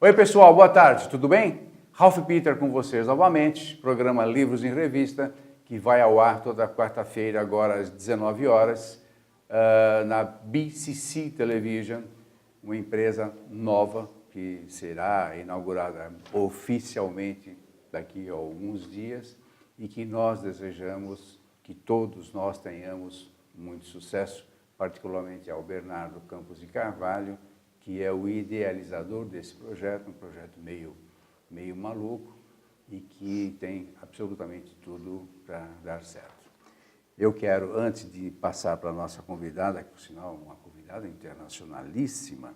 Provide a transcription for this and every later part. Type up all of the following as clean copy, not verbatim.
Oi pessoal, boa tarde, tudo bem? Ralph Peter com vocês novamente, programa Livros em Revista, que vai ao ar toda quarta-feira, agora às 19 horas, na BCC Television, uma empresa nova que será inaugurada oficialmente daqui a alguns dias e que nós desejamos que todos nós tenhamos muito sucesso, particularmente ao Bernardo Campos de Carvalho, que é o idealizador desse projeto, um projeto meio maluco e que tem absolutamente tudo para dar certo. Eu quero, antes de passar para a nossa convidada, que por sinal é uma convidada internacionalíssima,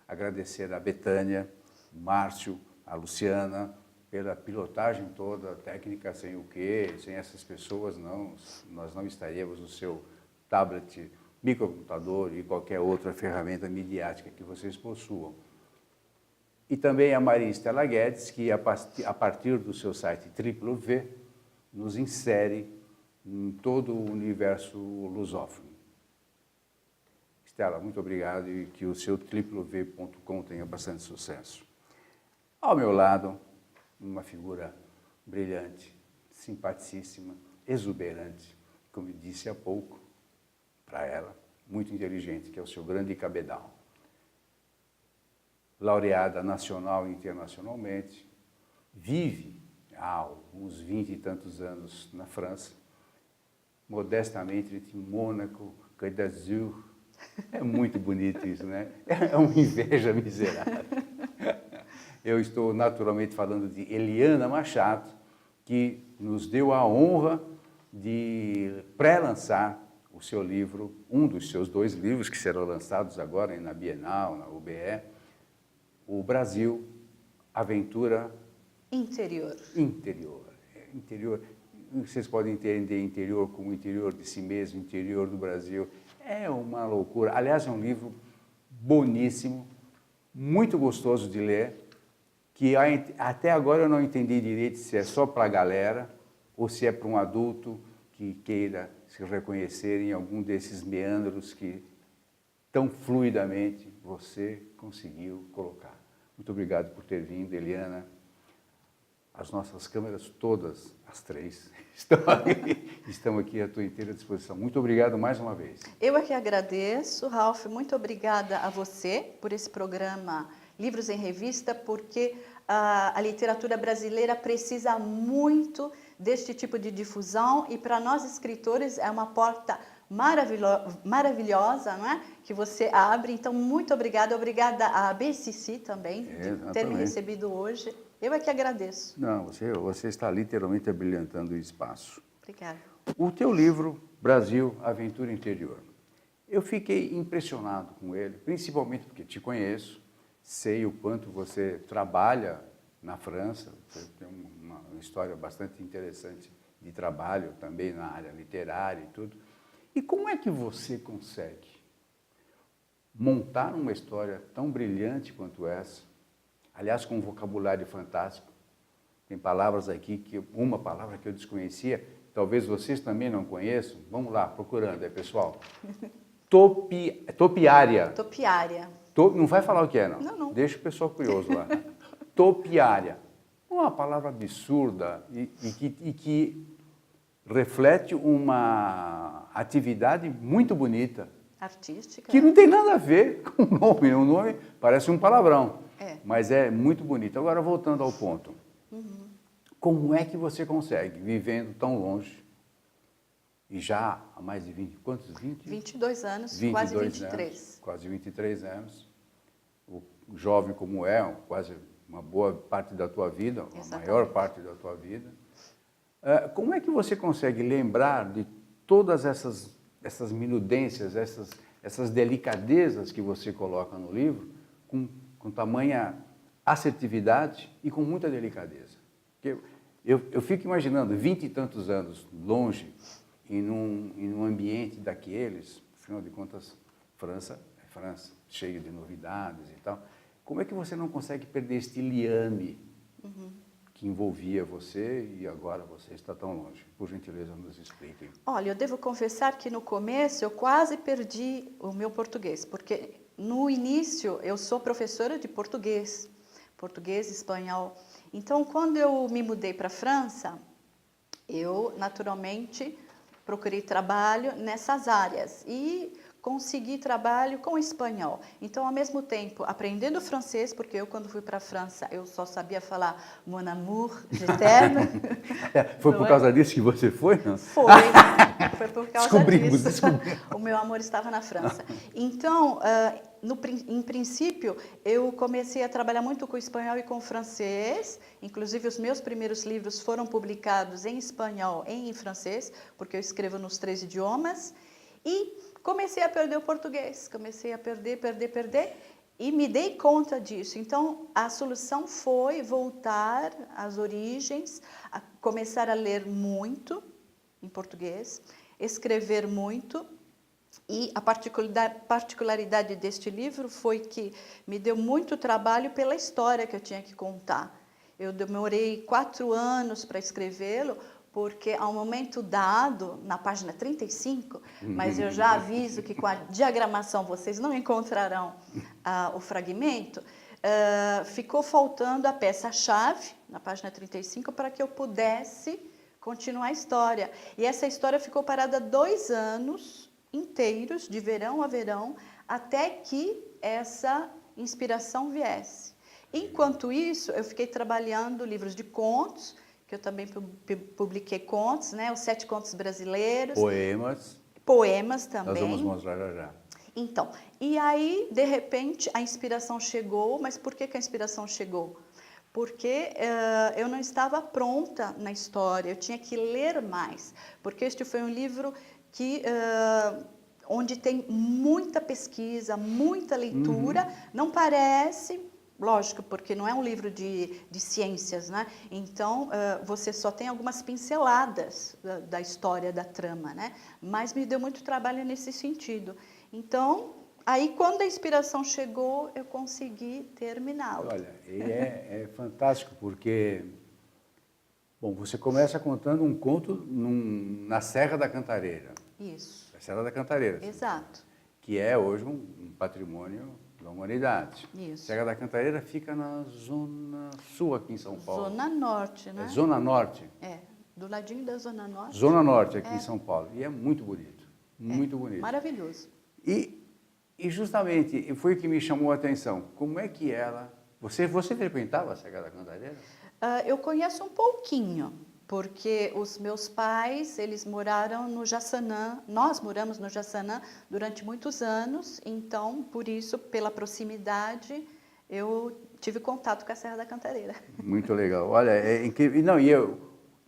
agradecer a Betânia, o Márcio, a Luciana, pela pilotagem toda, técnica sem o quê, sem essas pessoas nós não estaríamos no seu tablet, microcomputador e qualquer outra ferramenta midiática que vocês possuam. E também a Maria Estela Guedes, que a partir do seu site www, nos insere em todo o universo lusófono. Estela, muito obrigado e que o seu www.com tenha bastante sucesso. Ao meu lado, uma figura brilhante, simpaticíssima, exuberante, como eu disse há pouco, para ela, muito inteligente, que é o seu grande cabedal. Laureada nacional e internacionalmente, vive há uns 20 e tantos anos na França, modestamente entre Mônaco, Côte d'Azur. É muito bonito isso, né? É uma inveja miserável. Eu estou naturalmente falando de Eliana Machado, que nos deu a honra de pré-lançar o seu livro, um dos seus 2 livros que serão lançados agora na Bienal, na UBE, O Brasil, Aventura Interior. Interior. Vocês podem entender interior como interior de si mesmo, interior do Brasil. É uma loucura. Aliás, é um livro boníssimo, muito gostoso de ler, que até agora eu não entendi direito se é só para a galera ou se é para um adulto que queira se reconhecer em algum desses meandros que tão fluidamente você conseguiu colocar. Muito obrigado por ter vindo, Eliana. As nossas câmeras todas, as 3, estão aqui à tua inteira disposição. Muito obrigado mais uma vez. Eu é que agradeço, Ralph, muito obrigada a você por esse programa Livros em Revista, porque a literatura brasileira precisa muito deste tipo de difusão e para nós escritores é uma porta maravilhosa, não é? Que você abre. Então, muito obrigada. Obrigada à BCC também, de ter me recebido hoje. Eu é que agradeço. Não, você está literalmente abrilhantando o espaço. Obrigada. O teu livro, Brasil, Aventura Interior, eu fiquei impressionado com ele, principalmente porque te conheço, sei o quanto você trabalha na França, você tem uma história bastante interessante de trabalho também na área literária e tudo. E como é que você consegue montar uma história tão brilhante quanto essa, aliás, com um vocabulário fantástico? Tem palavras aqui, uma palavra que eu desconhecia, talvez vocês também não conheçam. Vamos lá, procurando aí, pessoal. Topiária. Topiária. Não vai falar o que é, não? Não. Deixa o pessoal curioso lá. Topiária. Uma palavra absurda e que reflete uma atividade muito bonita. Artística. Que não tem nada a ver com o nome. O nome parece um palavrão, mas é muito bonito. Agora, voltando ao ponto. Como é que você consegue, vivendo tão longe, e já há mais de 20, quantos? 22 anos, 22 quase 23. Anos, quase 23 anos. O jovem como quase uma boa parte da tua vida, a maior parte da tua vida. Como é que você consegue lembrar de todas essas minudências, essas delicadezas que você coloca no livro, com tamanha assertividade e com muita delicadeza? Porque eu fico imaginando 20 e tantos anos longe, em um ambiente daqueles, afinal de contas, França é França, cheio de novidades e tal. Como é que você não consegue perder este liame que envolvia você e agora você está tão longe? Por gentileza, nos expliquem. Olha, eu devo confessar que no começo eu quase perdi o meu português, porque no início eu sou professora de português. português, espanhol. Então, quando eu me mudei para a França, eu, naturalmente, procurei trabalho nessas áreas e consegui trabalho com espanhol. Então, ao mesmo tempo, aprendendo francês, porque eu, quando fui para a França, eu só sabia falar mon amour, je t'aime. Foi por causa disso que você foi? Não? Foi por causa disso. Descobrimos. O meu amor estava na França. Então, em princípio, eu comecei a trabalhar muito com espanhol e com francês. Inclusive, os meus primeiros livros foram publicados em espanhol e em francês, porque eu escrevo nos 3 idiomas. E comecei a perder o português. Comecei a perder. E me dei conta disso. Então, a solução foi voltar às origens, a começar a ler muito em português, escrever muito. E a particularidade deste livro foi que me deu muito trabalho pela história que eu tinha que contar. Eu demorei 4 anos para escrevê-lo, porque ao momento dado, na página 35, mas eu já aviso que com a diagramação vocês não encontrarão o fragmento, ficou faltando a peça-chave, na página 35, para que eu pudesse continuar a história. E essa história ficou parada 2 anos inteiros, de verão a verão, até que essa inspiração viesse. Enquanto isso, eu fiquei trabalhando livros de contos, que eu também publiquei contos, né? Os 7 contos brasileiros. Poemas também. Nós vamos mostrar já. Então, e aí, de repente, a inspiração chegou, mas por que a inspiração chegou? Porque eu não estava pronta na história, eu tinha que ler mais, porque este foi um livro que, onde tem muita pesquisa, muita leitura, não parece, lógico, porque não é um livro de ciências, né? Então, você só tem algumas pinceladas da história, da trama, né? Mas me deu muito trabalho nesse sentido. Então, aí, quando a inspiração chegou, eu consegui terminá-lo. Olha, é fantástico, porque, bom, você começa contando um conto na Serra da Cantareira. Isso. A Serra da Cantareira. Exato. Que é hoje um patrimônio da humanidade. Isso. Serra da Cantareira fica na Zona Sul, aqui em São Paulo. Zona Norte, né? É Zona Norte. É, do ladinho da Zona Norte. Zona Norte, aqui em São Paulo. E é muito bonito. Muito bonito. Maravilhoso. E justamente foi o que me chamou a atenção. Como é que ela... Você frequentava a Serra da Cantareira? Eu conheço um pouquinho, porque os meus pais, eles moraram no Jaçanã, nós moramos no Jaçanã durante muitos anos, então, por isso, pela proximidade, eu tive contato com a Serra da Cantareira. Muito legal. Olha, é incrível. Não,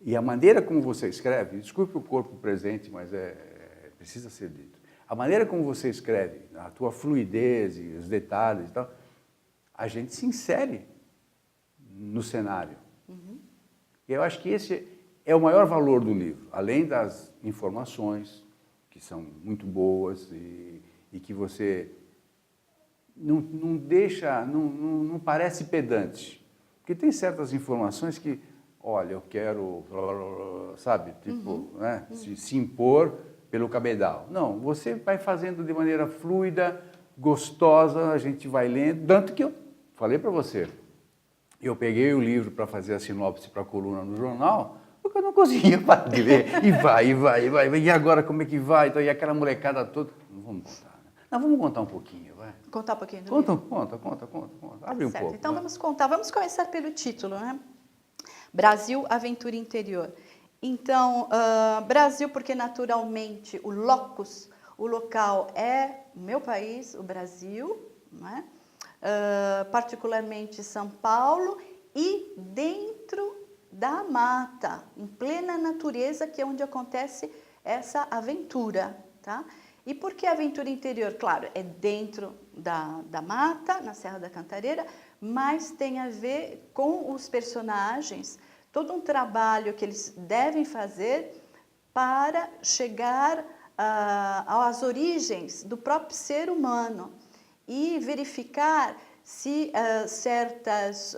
e a maneira como você escreve, desculpe o corpo presente, mas precisa ser dito. A maneira como você escreve, a tua fluidez e os detalhes e tal, a gente se insere no cenário. E eu acho que esse é o maior valor do livro, além das informações, que são muito boas e que você não deixa, não parece pedante. Porque tem certas informações que, olha, eu quero, sabe, tipo, né, se impor pelo cabedal. Não, você vai fazendo de maneira fluida, gostosa, a gente vai lendo, tanto que eu falei para você, eu peguei o livro para fazer a sinopse para a coluna no jornal, porque eu não conseguia parar de ler, e vai, e agora como é que vai, então, e aquela molecada toda, não vamos contar, né? Não, vamos contar um pouquinho, vai. Contar um pouquinho do Conta, livro? conta, abre um pouco. Então, vai. vamos contar, vamos começar pelo título, né? Brasil, Aventura Interior. Então, Brasil, porque naturalmente o locus, o local é o meu país, o Brasil, né? Particularmente São Paulo e dentro da mata, em plena natureza, que é onde acontece essa aventura, tá? E por que aventura interior? Claro, é dentro da mata, na Serra da Cantareira, mas tem a ver com os personagens, todo um trabalho que eles devem fazer para chegar às origens do próprio ser humano e verificar se certas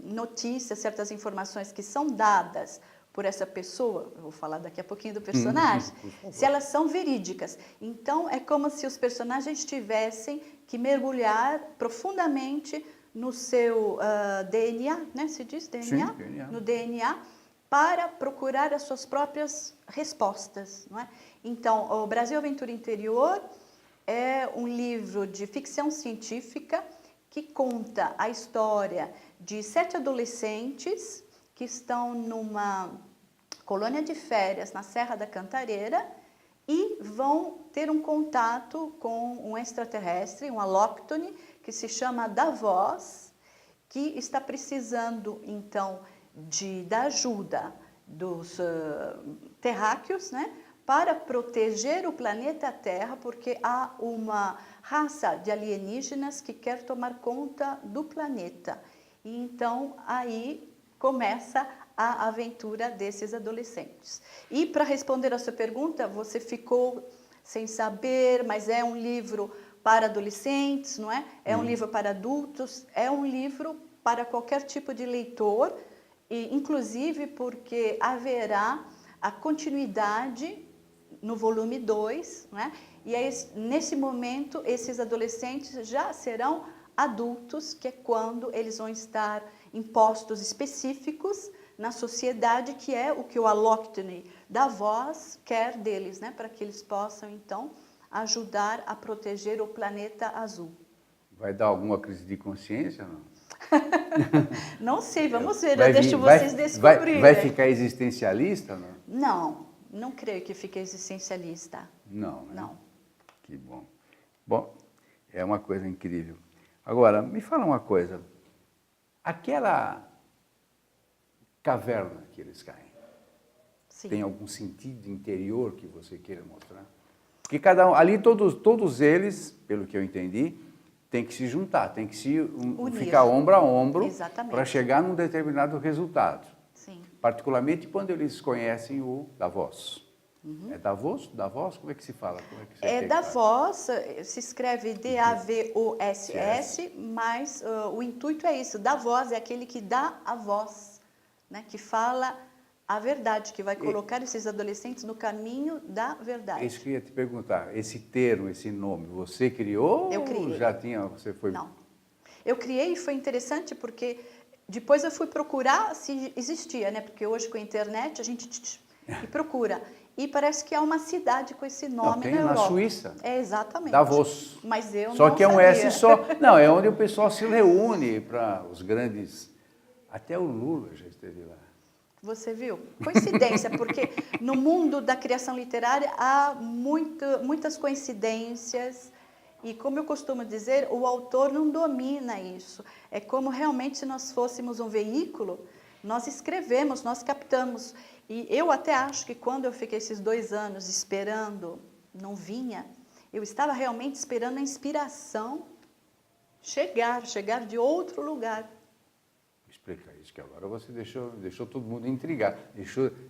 notícias, certas informações que são dadas por essa pessoa, eu vou falar daqui a pouquinho do personagem, se elas são verídicas. Então, é como se os personagens tivessem que mergulhar profundamente no seu DNA, né? Se diz DNA? Sim, DNA. No DNA, para procurar as suas próprias respostas, não é? Então, o Brasil Aventura Interior é um livro de ficção científica que conta a história de 7 adolescentes que estão numa colônia de férias na Serra da Cantareira e vão ter um contato com um extraterrestre, um alóctone, que se chama Davos, que está precisando, então, da ajuda dos terráqueos, né, para proteger o planeta Terra, porque há uma raça de alienígenas que quer tomar conta do planeta. E então, aí começa a aventura desses adolescentes. E para responder a sua pergunta, você ficou sem saber, mas é um livro para adolescentes, não é? É um livro para adultos, é um livro para qualquer tipo de leitor, e inclusive porque haverá a continuidade no volume 2, né? E aí, nesse momento, esses adolescentes já serão adultos, que é quando eles vão estar em postos específicos na sociedade, que é o que o alóctone Davos quer deles, né? Para que eles possam, então, ajudar a proteger o planeta azul. Vai dar alguma crise de consciência, não? Não sei, vamos ver, Vai eu deixo vir- vocês descobrirem. vai ficar existencialista, não? Não creio que fique existencialista. Não, né? Não. Que bom. Bom, é uma coisa incrível. Agora, me fala uma coisa. Aquela caverna que eles caem, Sim. tem algum sentido interior que você queira mostrar? Porque cada um, ali todos eles, pelo que eu entendi, tem que se juntar, tem que se Unir. ficar ombro a ombro Exatamente. para chegar num determinado resultado. Sim. Particularmente quando eles conhecem o Davos. É Davos? Davos? Como é que se fala? Como é que você É quer que Davos, se escreve D-A-V-O-S-S, mas o intuito é isso. Davos é aquele que dá a voz, né? Que fala a verdade, que vai colocar esses adolescentes no caminho da verdade. Isso que eu ia te perguntar. Esse termo, esse nome, você criou? Eu ou criei. já tinha, você foi... Não. Eu criei e foi interessante porque depois eu fui procurar se existia, né? Porque hoje com a internet a gente e procura. E parece que há uma cidade com esse nome tem na Europa. na Suíça. É, exatamente. Davos. Mas eu Só não que é um sabia. S só. Não, é onde o pessoal se reúne para os grandes... Até o Lula já esteve lá. Você viu? Coincidência, porque no mundo da criação literária há muitas coincidências e, como eu costumo dizer, o autor não domina isso. É como realmente se nós fôssemos um veículo, nós escrevemos, nós captamos. E eu até acho que quando eu fiquei esses 2 anos esperando, não vinha, eu estava realmente esperando a inspiração chegar de outro lugar. Explica isso, que agora você deixou todo mundo intrigado.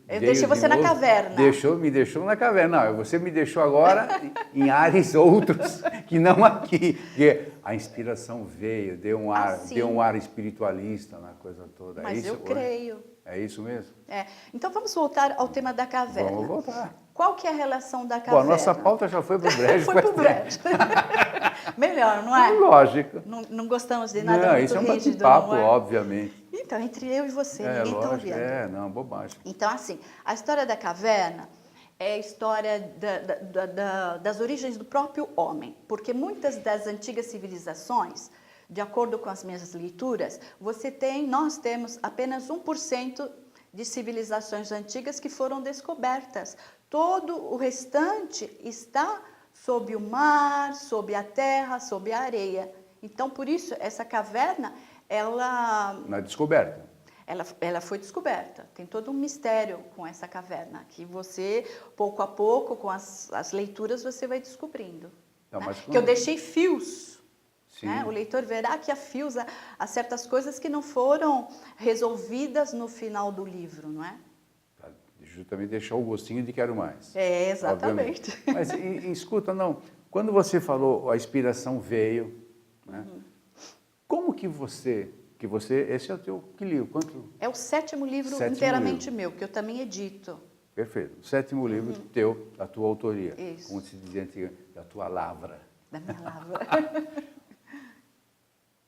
Eu deixei você na caverna. Me deixou na caverna. Não, você me deixou agora em ares outros que não aqui. Porque a inspiração veio, deu um ar espiritualista na coisa toda. Mas é isso, eu creio. É isso mesmo? É. Então vamos voltar ao tema da caverna. Vamos voltar. Qual que é a relação da Bom, caverna? a nossa pauta já foi para o brejo. Foi para o brejo. Melhor, não é? Lógico. Não gostamos de nada Não, muito isso é um rígido, bate-papo, não é? obviamente. Então, entre eu e você, ninguém está Lógico, ouvindo. não, bobagem. Então, assim, a história da caverna é a história das origens do próprio homem, porque muitas das antigas civilizações, de acordo com as minhas leituras, nós temos apenas 1% de civilizações antigas que foram descobertas. Todo o restante está sob o mar, sob a terra, sob a areia. Então, por isso, essa caverna, Na descoberta. ela foi descoberta. Tem todo um mistério com essa caverna, que você, pouco a pouco, com as leituras, você vai descobrindo. Tá, né? mas Que eu deixei fios. Sim. Né? O leitor verá que há fios a certas coisas que não foram resolvidas no final do livro, não é? Justamente deixar o gostinho de quero mais. É, exatamente. Obviamente. Mas escuta, não, quando você falou a inspiração veio, né? Como que você, esse é o teu, que livro? Quanto? É o 7º livro inteiramente meu, que eu também edito. Perfeito. O 7º livro teu, da tua autoria. Isso. Como se dizia antigamente, da tua lavra. Da minha lavra.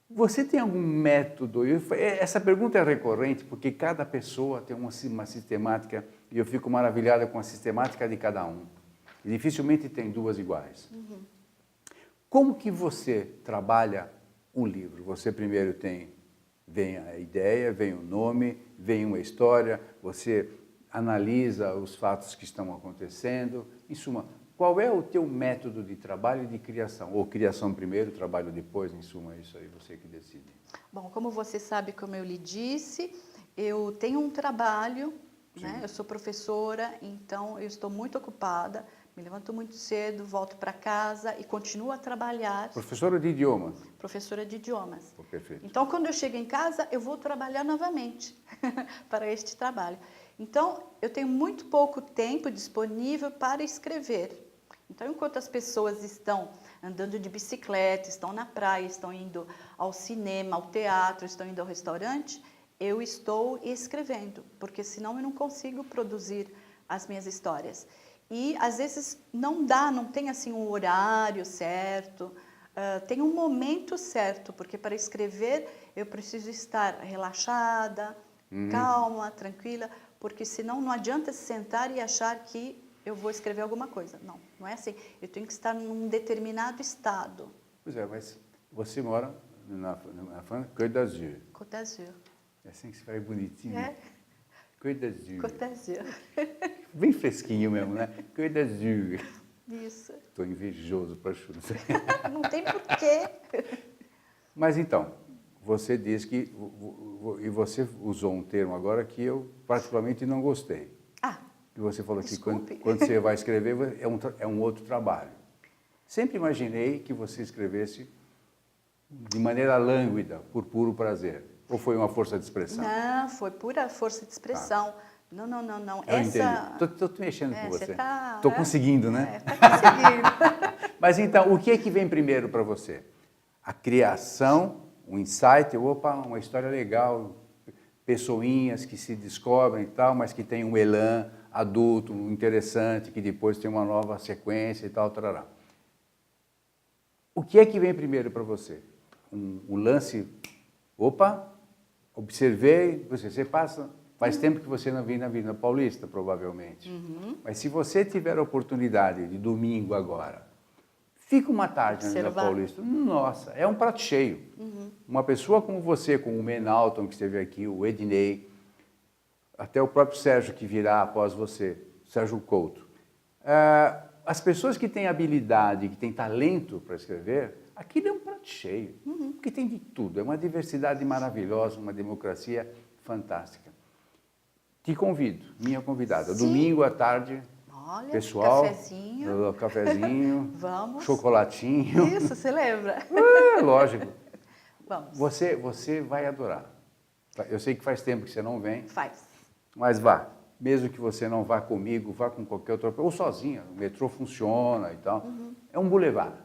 Você tem algum método? Essa pergunta é recorrente porque cada pessoa tem uma sistemática e eu fico maravilhada com a sistemática de cada um. E dificilmente tem duas iguais. Como que você trabalha um livro? Você primeiro vem a ideia, vem o nome, vem uma história, você analisa os fatos que estão acontecendo. Em suma, qual é o teu método de trabalho e de criação? Ou criação primeiro, trabalho depois, em suma, isso aí você que decide. Bom, como você sabe, como eu lhe disse, eu tenho um trabalho, né? Eu sou professora, então eu estou muito ocupada, me levanto muito cedo, volto para casa e continuo a trabalhar. Professora de idiomas? Professora de idiomas. Oh, perfeito. Então, quando eu chego em casa, eu vou trabalhar novamente para este trabalho. Então, eu tenho muito pouco tempo disponível para escrever. Então, enquanto as pessoas estão andando de bicicleta, estão na praia, estão indo ao cinema, ao teatro, estão indo ao restaurante, eu estou escrevendo, porque senão eu não consigo produzir as minhas histórias. E, às vezes, não dá, não tem assim um horário certo, tem um momento certo, porque para escrever eu preciso estar relaxada, calma, tranquila, porque senão não adianta se sentar e achar que eu vou escrever alguma coisa. Não, não é assim. Eu tenho que estar num determinado estado. Pois é, mas você mora na França, Côte d'Azur. Côte d'Azur. É assim que se faz bonitinho. É? Côte d'Azur. Côte d'Azur. Bem fresquinho mesmo, né? Côte d'Azur. Isso. Estou invejoso para chuva. Não tem porquê. Mas então, você diz que, e você usou um termo agora que eu particularmente não gostei. Ah, Que você falou que desculpe. quando você vai escrever é um outro trabalho. Sempre imaginei que você escrevesse de maneira lânguida, por puro prazer. Ou foi uma força de expressão? Não, foi pura força de expressão. Não. Eu entendi. Estou mexendo com você. Tá, Estou conseguindo, né? Está conseguindo. Mas então, o que é que vem primeiro para você? A criação, o insight, opa, uma história legal, pessoinhas que se descobrem e tal, mas que tem um elan adulto, interessante, que depois tem uma nova sequência e tal, tarará. O que é que vem primeiro para você? Um lance, opa, observei, você passa, faz tempo que você não vem na Avenida Paulista, provavelmente. Mas se você tiver a oportunidade de domingo agora, fica uma tarde na Avenida Paulista, nossa, é um prato cheio. Uma pessoa como você, como o Menalton que esteve aqui, o Ednei, até o próprio Sérgio que virá após você, Sérgio Couto. As pessoas que têm habilidade, que têm talento para escrever, aquilo é um prato cheio, porque tem de tudo, é uma diversidade maravilhosa, uma democracia fantástica. Te convido, minha convidada, Sim. Domingo à tarde, Olha, pessoal, cafezinho, vamos, chocolatinho. Isso, você lembra? Lógico. Vamos. Você vai adorar. Eu sei que faz tempo que você não vem. Faz. Mas vá. Mesmo que você não vá comigo, vá com qualquer outra pessoa, ou sozinha, o metrô funciona e tal. É um boulevard.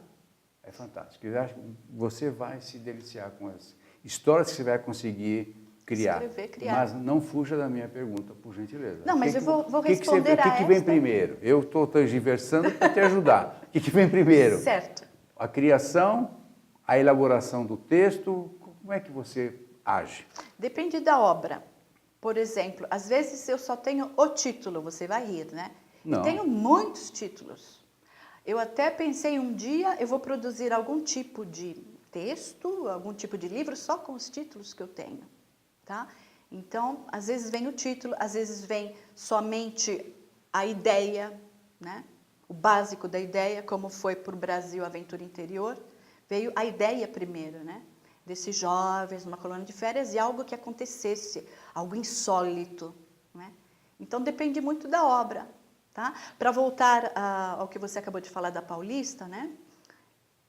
É fantástico. Eu acho que você vai se deliciar com as histórias que você vai conseguir criar. Escrever, criar. Mas não fuja da minha pergunta, por gentileza. Não, mas eu vou responder a esta. O que vem primeiro? Eu estou tergiversando para te ajudar. O que vem primeiro? Certo. A criação, a elaboração do texto, como é que você age? Depende da obra. Por exemplo, às vezes eu só tenho o título, você vai rir, né? Não. Eu tenho muitos títulos. Eu até pensei um dia, eu vou produzir algum tipo de texto, algum tipo de livro só com os títulos que eu tenho, tá? Então, às vezes vem o título, às vezes vem somente a ideia, né? O básico da ideia, como foi para o Brasil Aventura Interior, veio a ideia primeiro, né? Desses jovens numa colônia de férias e algo que acontecesse, algo insólito, né? Então depende muito da obra, tá? Para voltar ao que você acabou de falar da Paulista, né?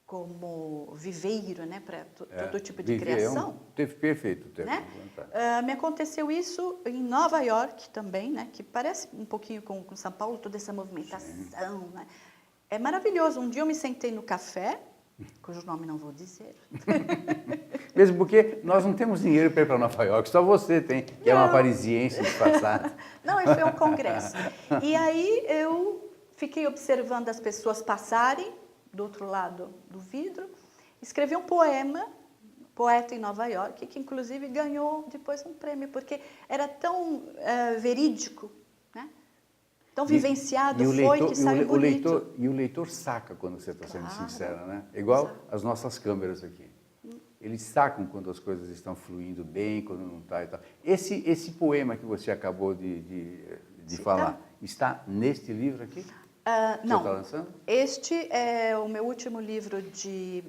Como viveiro, né? Para todo tipo de criação. Perfeito o termo. Né? Me aconteceu isso em Nova York também, né? Que parece um pouquinho com São Paulo, toda essa movimentação, né? É maravilhoso. Um dia eu me sentei no café, cujo nome não vou dizer. Mesmo porque nós não temos dinheiro para ir para Nova York, só você tem, que é uma parisiense disfarçada. Não, foi um congresso. E aí eu fiquei observando as pessoas passarem do outro lado do vidro, escrevi um poema poeta em Nova York, que inclusive ganhou depois um prêmio, porque era tão verídico, né? Tão vivenciado, que saiu bonito. O leitor saca quando você está sendo Claro. sincera, né? Igual Saca. as nossas câmeras aqui. Eles sacam quando as coisas estão fluindo bem, quando não está e tal. Esse poema que você acabou de falar, está neste livro aqui? Não, Você está lançando? este é o meu último livro de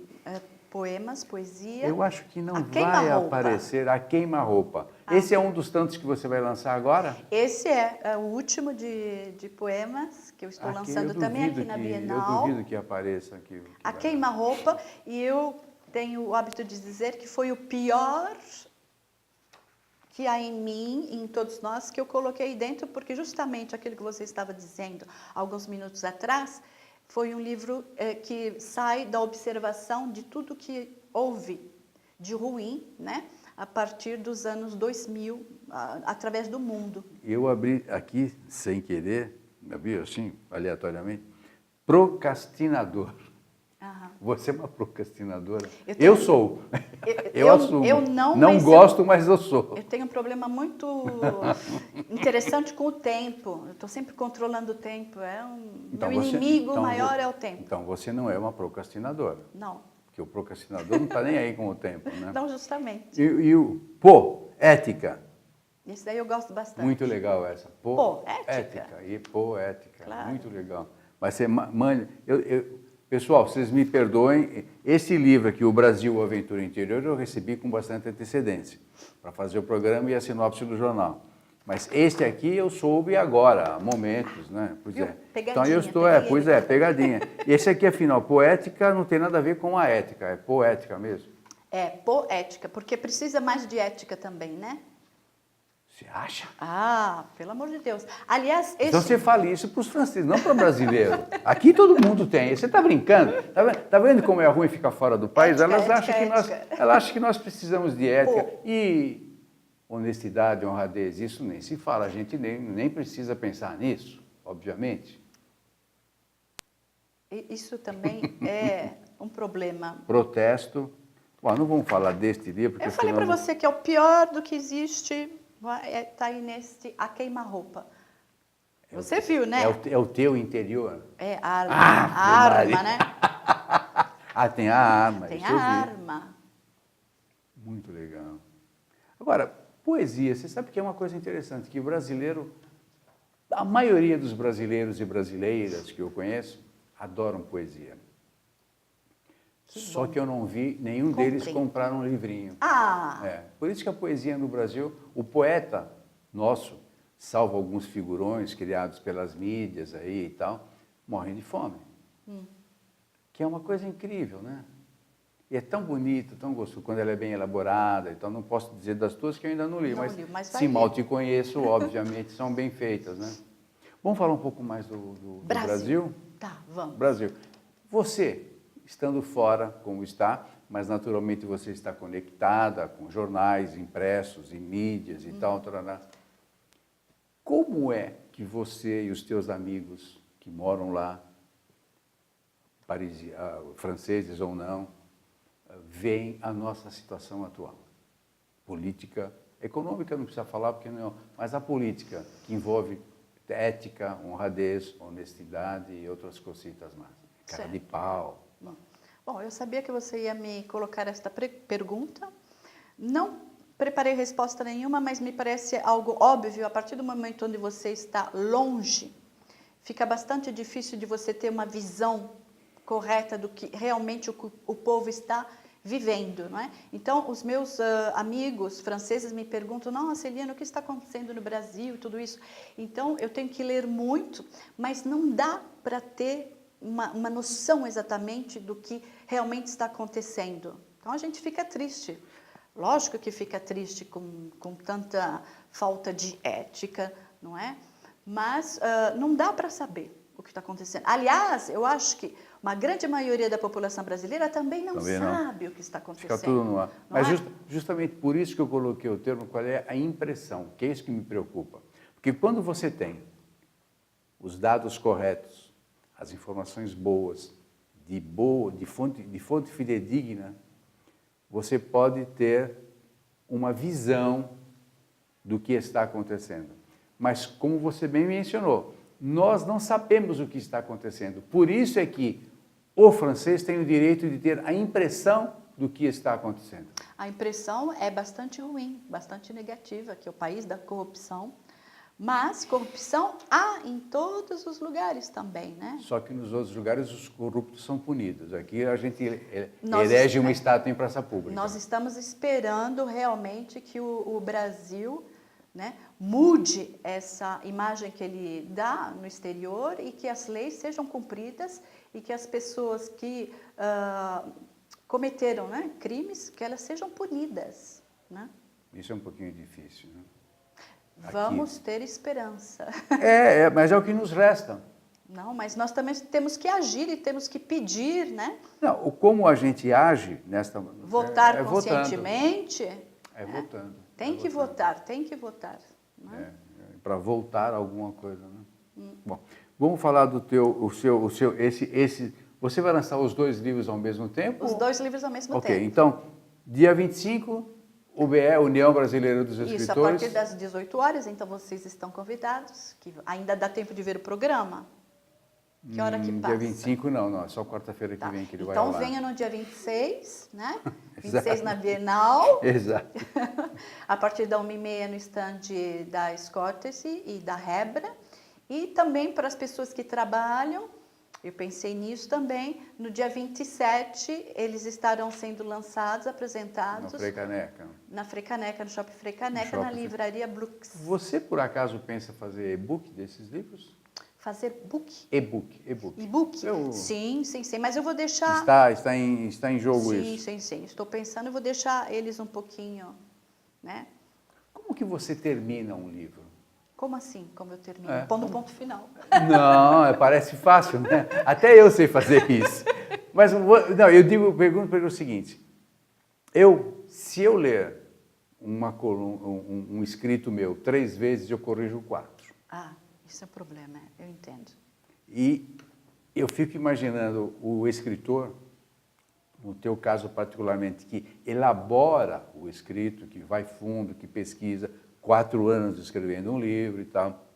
poemas, poesia. Eu acho que não A vai Queima-Roupa. aparecer A Queima-Roupa. Esse é um dos tantos que você vai lançar agora? Esse é o último de poemas que eu estou lançando também aqui na Bienal. Eu duvido que apareça aqui. A Queima-Roupa, e eu tenho o hábito de dizer que foi o pior que há em mim, em todos nós, que eu coloquei dentro, porque justamente aquilo que você estava dizendo alguns minutos atrás, foi um livro que sai da observação de tudo que houve de ruim, né? A partir dos anos 2000, através do mundo. Eu abri aqui, sem querer, abri assim, aleatoriamente, procrastinador. Aham. Você é uma procrastinadora? Eu sou. Eu assumo. eu não, Não mas gosto, mas eu sou. Eu tenho um problema muito interessante com o tempo. Eu estou sempre controlando o tempo. Meu inimigo maior é o tempo. Então você não é uma procrastinadora. Não. Porque o procrastinador não está nem aí com o tempo, né? Não, justamente. E o ética. Esse daí eu gosto bastante. Muito legal essa. Ética. E poética. Claro. Muito legal. Mas você pessoal, vocês me perdoem, esse livro aqui, O Brasil, Aventura Interior, eu recebi com bastante antecedência para fazer o programa e a sinopse do jornal. Mas este aqui eu soube agora, há momentos, né? Pois é. Pegadinha, Então eu estou, peguei. pegadinha. E esse aqui, afinal, poética não tem nada a ver com a ética, é poética mesmo. É poética, porque precisa mais de ética também, né? Você acha? Ah, pelo amor de Deus. Aliás, Então você fale isso para os franceses, não para o brasileiro. Aqui todo mundo tem. Você está brincando? Tá vendo como é ruim ficar fora do país? Elas acham que nós precisamos de ética. E honestidade, honradez, isso nem se fala. A gente nem precisa pensar nisso, obviamente. Isso também é um problema. Protesto. Bom, não vamos falar deste livro, porque Eu falei para você que é o pior do que existe. Está aí nesse A Queima-Roupa. Você viu, né? É o teu interior. É a arma, né? Tem a arma. Tem a arma. Muito legal. Agora, poesia, você sabe que é uma coisa interessante, que o brasileiro, a maioria dos brasileiros e brasileiras que eu conheço, adoram poesia. Só que eu não vi nenhum deles comprar um livrinho. Por isso que a poesia no Brasil, o poeta nosso, salvo alguns figurões criados pelas mídias aí e tal, morrem de fome. Que é uma coisa incrível, né? E é tão bonito, tão gostoso, quando ela é bem elaborada. Então, não posso dizer das tuas que eu ainda não li, mas se mal te conheço, obviamente, são bem feitas, né? Vamos falar um pouco mais do Brasil? Tá, vamos. Brasil. Você, estando fora, como está, mas naturalmente você está conectada com jornais impressos e mídias e tal, como é que você e os teus amigos que moram lá, franceses ou não, veem a nossa situação atual? Política, econômica não precisa falar, porque não, mas a política, que envolve ética, honradez, honestidade e outras cositas mais. Cara de pau. Bom, eu sabia que você ia me colocar esta pergunta. Não preparei resposta nenhuma, mas me parece algo óbvio. A partir do momento onde você está longe, fica bastante difícil de você ter uma visão correta do que realmente o povo está vivendo, não é? Então, os meus amigos franceses me perguntam: nossa, Eliana, o que está acontecendo no Brasil e tudo isso? Então, eu tenho que ler muito, mas não dá para ter uma noção exatamente do que realmente está acontecendo. Então, a gente fica triste. Lógico que fica triste com tanta falta de ética, não é? Mas não dá para saber o que está acontecendo. Aliás, eu acho que uma grande maioria da população brasileira também não sabe o que está acontecendo. Fica tudo no ar. Mas justamente por isso que eu coloquei o termo, qual é a impressão, que é isso que me preocupa. Porque quando você tem os dados corretos, as informações boas, de fonte fidedigna, você pode ter uma visão do que está acontecendo. Mas, como você bem mencionou, nós não sabemos o que está acontecendo. Por isso é que o francês tem o direito de ter a impressão do que está acontecendo. A impressão é bastante ruim, bastante negativa, que é o país da corrupção. Mas corrupção há em todos os lugares também, né? Só que nos outros lugares os corruptos são punidos. Aqui a gente Nós elege uma estátua em praça pública. Nós estamos esperando realmente que o Brasil, né, mude essa imagem que ele dá no exterior e que as leis sejam cumpridas e que as pessoas que cometeram, né, crimes, que elas sejam punidas, né? Isso é um pouquinho difícil, né? Vamos ter esperança. Mas é o que nos resta. Não, mas nós também temos que agir e temos que pedir, né? Não, como a gente age nesta... Votar conscientemente. Votando. Tem que votar, tem que votar. Né? Para voltar a alguma coisa, né? Bom, vamos falar do esse... Você vai lançar os 2 livros ao mesmo tempo? Os 2 livros ao mesmo tempo. Ok, então, dia 25... UBE, União Brasileira dos Escritores. Isso, a partir das 18 horas, então vocês estão convidados, que ainda dá tempo de ver o programa. Que hora que passa? Dia 25 não, é só quarta-feira que vem que ele vai Então lá. venha no dia 26, né? 26 na Bienal. Exato. A partir da 1h30 no stand da Scottice e da Hebra. E também para as pessoas que trabalham, eu pensei nisso também, no dia 27 eles estarão sendo lançados, apresentados. Na Freicaneca. Na Freicaneca, no Shopping Freicaneca, na livraria Brooks. Você, por acaso, pensa fazer e-book desses livros? Fazer book? E-book. E-book? Sim, mas eu vou deixar... Está em jogo isso? Sim. Estou pensando, eu vou deixar eles um pouquinho, né? Como que você termina um livro? Como assim? Como eu termino? Pondo ponto final. Não, parece fácil, né? Até eu sei fazer isso. Mas, não, pergunto para ele o seguinte. Se eu ler um escrito meu 3 vezes, eu corrijo 4. Isso é um problema, eu entendo. E eu fico imaginando o escritor, no teu caso particularmente, que elabora o escrito, que vai fundo, que pesquisa, 4 anos escrevendo um livro e tal,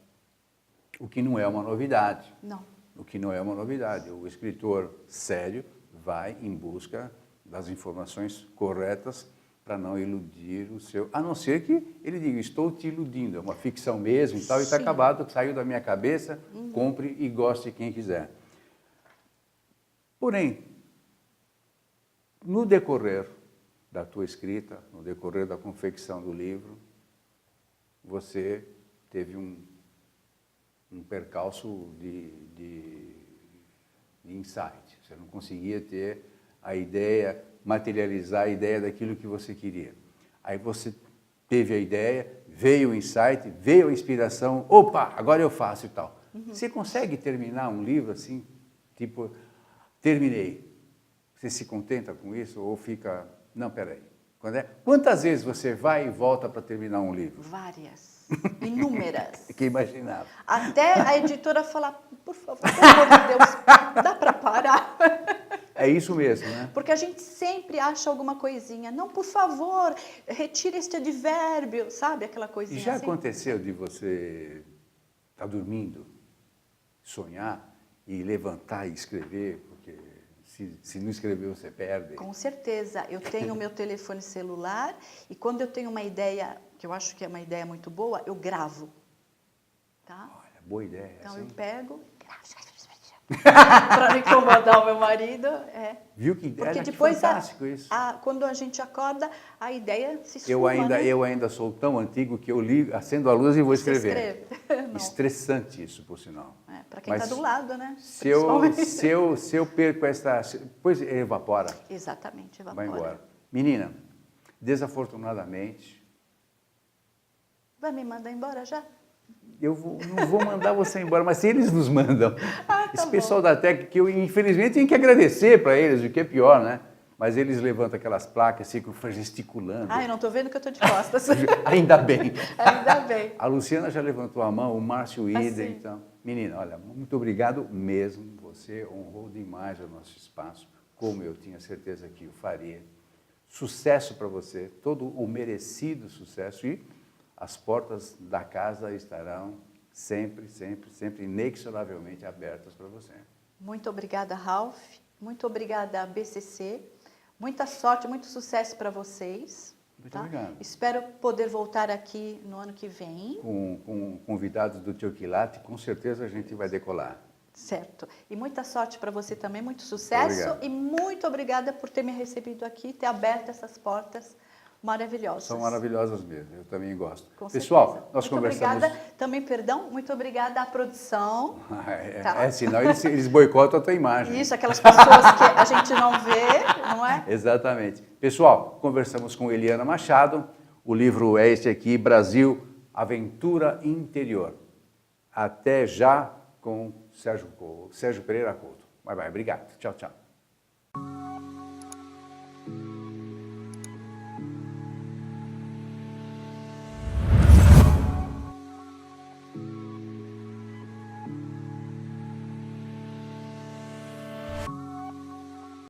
o que não é uma novidade. Não. O que não é uma novidade. O escritor sério vai em busca das informações corretas para não iludir o seu... A não ser que ele diga, estou te iludindo, é uma ficção mesmo e tal, e está acabado, saiu da minha cabeça, compre e goste quem quiser. Porém, no decorrer da tua escrita, no decorrer da confecção do livro, você teve um percalço de insight. Você não conseguia ter a ideia, materializar a ideia daquilo que você queria. Aí você teve a ideia, veio o insight, veio a inspiração, opa, agora eu faço e tal. Você consegue terminar um livro assim, tipo, terminei. Você se contenta com isso ou fica, não, peraí. Quantas vezes você vai e volta para terminar um livro? Várias, inúmeras. Que imaginava. Até a editora falar, por favor, pelo amor de Deus, dá para parar? É isso mesmo, né? Porque a gente sempre acha alguma coisinha. Não, por favor, retire este advérbio, sabe? Aquela coisinha E já assim. aconteceu de você estar dormindo, sonhar e levantar e escrever, porque se não escrever você perde? Com certeza. Eu tenho o meu telefone celular e quando eu tenho uma ideia, que eu acho que é uma ideia muito boa, eu gravo. Tá? Olha, boa ideia. Então assim. eu pego, para não incomodar o meu marido. Viu que Porque ideia? depois, que fantástico isso. quando a gente acorda, a ideia se esfuma, Eu ainda sou tão antigo que eu acendo a luz e vou escrever. Estressante isso, por sinal. Para quem está do lado, né? Se eu perco essa... Pois evapora. Exatamente, evapora. Vai embora. Menina, desafortunadamente... Vai me mandar embora já? Eu não vou mandar você embora, mas eles nos mandam. Esse pessoal da técnica, que eu infelizmente tenho que agradecer para eles, o que é pior, né? Mas eles levantam aquelas placas, ficam gesticulando. Eu não estou vendo que eu estou de costas. Ainda bem. Ainda bem. A Luciana já levantou a mão, o Márcio Ida, então. Menina, olha, muito obrigado mesmo. Você honrou demais o nosso espaço, como eu tinha certeza que o faria. sucesso para você, todo o merecido sucesso, e as portas da casa estarão sempre, sempre, sempre inexoravelmente abertas para você. Muito obrigada, Ralph. Muito obrigada, BCC. Muita sorte, muito sucesso para vocês. Muito tá? obrigado. Espero poder voltar aqui no ano que vem. Com convidados do Tio Quilate, com certeza a gente vai decolar. Certo. E muita sorte para você também, muito sucesso. Obrigado. E muito obrigada por ter me recebido aqui, ter aberto essas portas maravilhosas. São maravilhosas mesmo, eu também gosto. Com Pessoal, certeza. nós muito conversamos... obrigada também, perdão, muito obrigada à produção. Tá. Senão eles boicotam a tua imagem. Isso, aquelas pessoas que a gente não vê, não é? Exatamente. Pessoal, conversamos com Eliana Machado, o livro é este aqui, Brasil, Aventura Interior. Até já com Sérgio Pereira Couto. Bye, bye. Obrigado. Tchau, tchau.